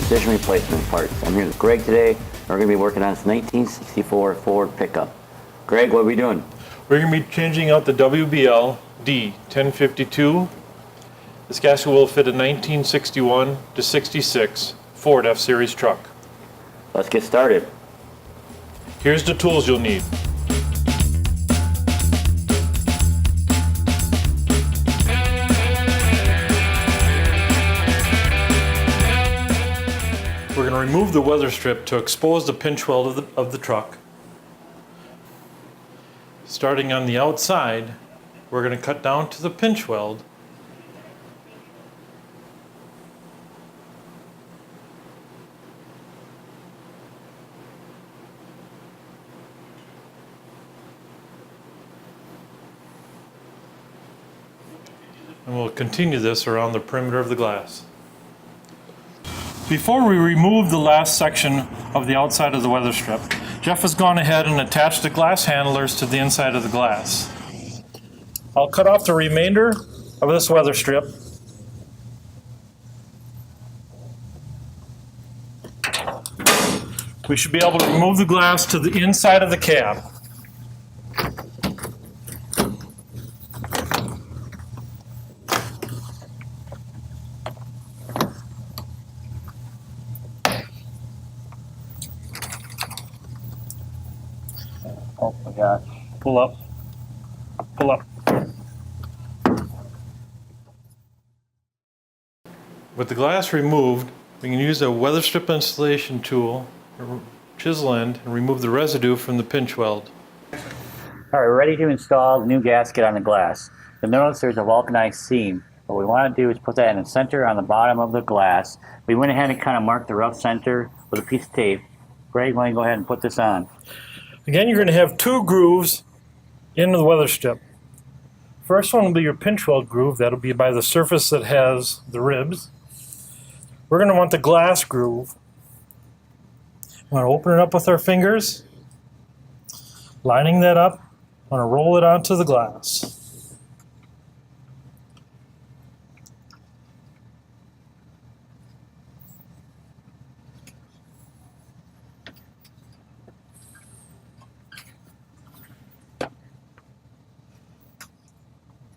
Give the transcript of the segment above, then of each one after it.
precision replacement parts. I'm here with Greg today. We're going to be working on this 1964 Ford pickup. Greg, what are we doing? We're going to be changing out the WBL D1052. This gasket will fit a 1961 to 66 Ford F-Series truck. Let's get started. Here's the tools you'll need. We're going to remove the weather strip to expose the pinch weld of the truck. Starting on the outside, we're going to cut down to the pinch weld. And we'll continue this around the perimeter of the glass. Before we remove the last section of the outside of the weather strip, Jeff has gone ahead and attached the glass handlers to the inside of the glass. I'll cut off the remainder of this weather strip. We should be able to remove the glass to the inside of the cab. Oh my gosh. Pull up. Pull up. With the glass removed, we can use a Weatherstrip installation tool, or chisel end, and remove the residue from the pinch weld. All right, we're ready to install the new gasket on the glass. You'll notice there's a vulcanized seam. What we want to do is put that in the center on the bottom of the glass. We went ahead and kind of marked the rough center with a piece of tape. Greg, why don't you go ahead and put this on? Again, you're going to have two grooves into the weather strip. First one will be your pinch weld groove. That'll be by the surface that has the ribs. We're going to want the glass groove. I'm going to open it up with our fingers, lining that up. I'm going to roll it onto the glass.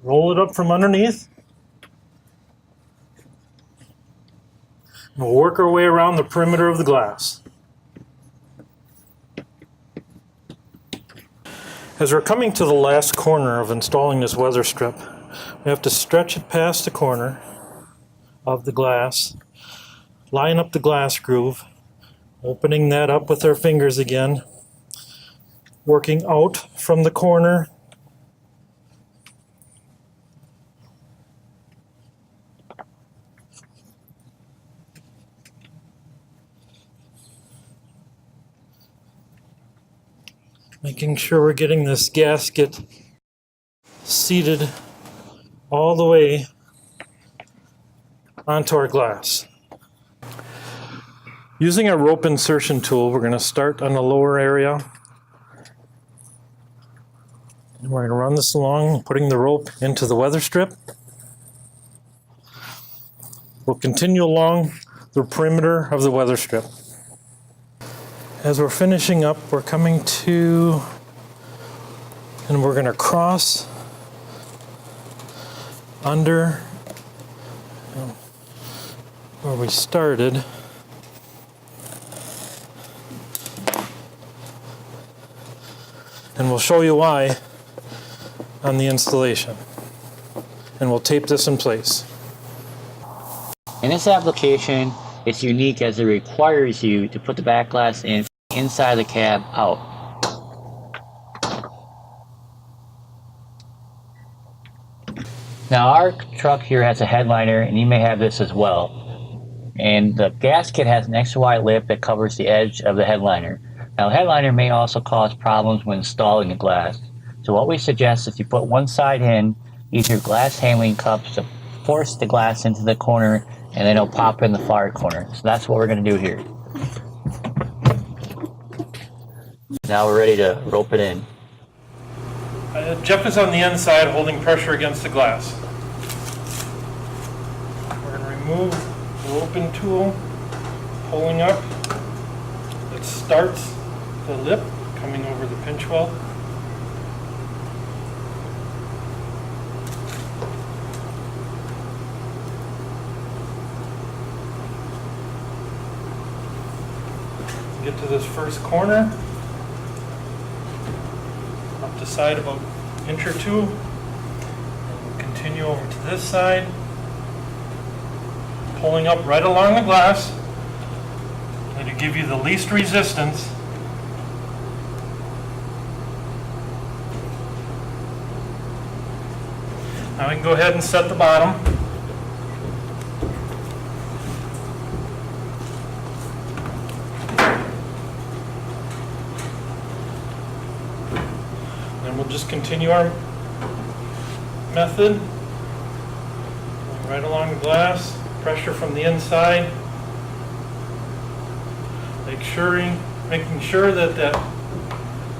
Roll it up from underneath. We'll work our way around the perimeter of the glass. As we're coming to the last corner of installing this weather strip, we have to stretch it past the corner of the glass, line up the glass groove, opening that up with our fingers again, working out from the corner. Making sure we're getting this gasket seated all the way onto our glass. Using our rope insertion tool, we're going to start on the lower area. And we're going to run this along, putting the rope into the weather strip. We'll continue along the perimeter of the weather strip. As we're finishing up, we're coming to, and we're going to cross under where we started. And we'll show you why on the installation. And we'll tape this in place. In this application, it's unique as it requires you to put the back glass in inside the cab out. Now our truck here has a headliner, and you may have this as well. And the gasket has an extra wide lip that covers the edge of the headliner. Now the headliner may also cause problems when installing the glass. So what we suggest is you put one side in, use your glass handling cups to force the glass into the corner, and then it'll pop in the far corner. So that's what we're going to do here. Now we're ready to rope it in. Jeff is on the inside holding pressure against the glass. We're going to remove the open tool, pulling up, it starts the lip coming over the pinch weld. Get to this first corner, up the side about an inch or two, and continue over to this side, pulling up right along the glass, and to give you the least resistance. Now we can go ahead and set the bottom. And we'll just continue our method. Going right along the glass, pressure from the inside. Making sure that that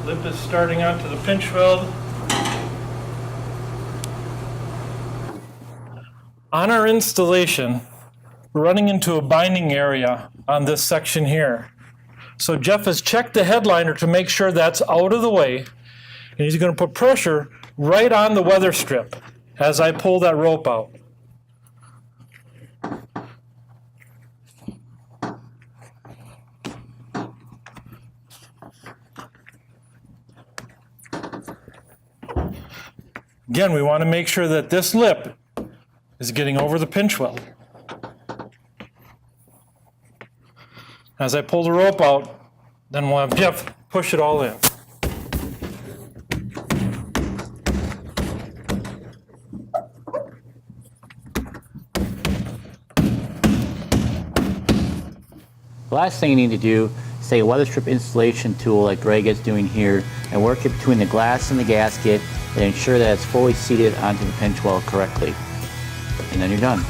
lip is starting onto the pinch weld. On our installation, we're running into a binding area on this section here. So Jeff has checked the headliner to make sure that's out of the way, and he's going to put pressure right on the weather strip as I pull that rope out. Again, we want to make sure that this lip is getting over the pinch weld. As I pull the rope out, then we'll have Jeff push it all in. The last thing you need to do is take a Weatherstrip installation tool like Greg is doing here and work it between the glass and the gasket and ensure that it's fully seated onto the pinch weld correctly. And then you're done.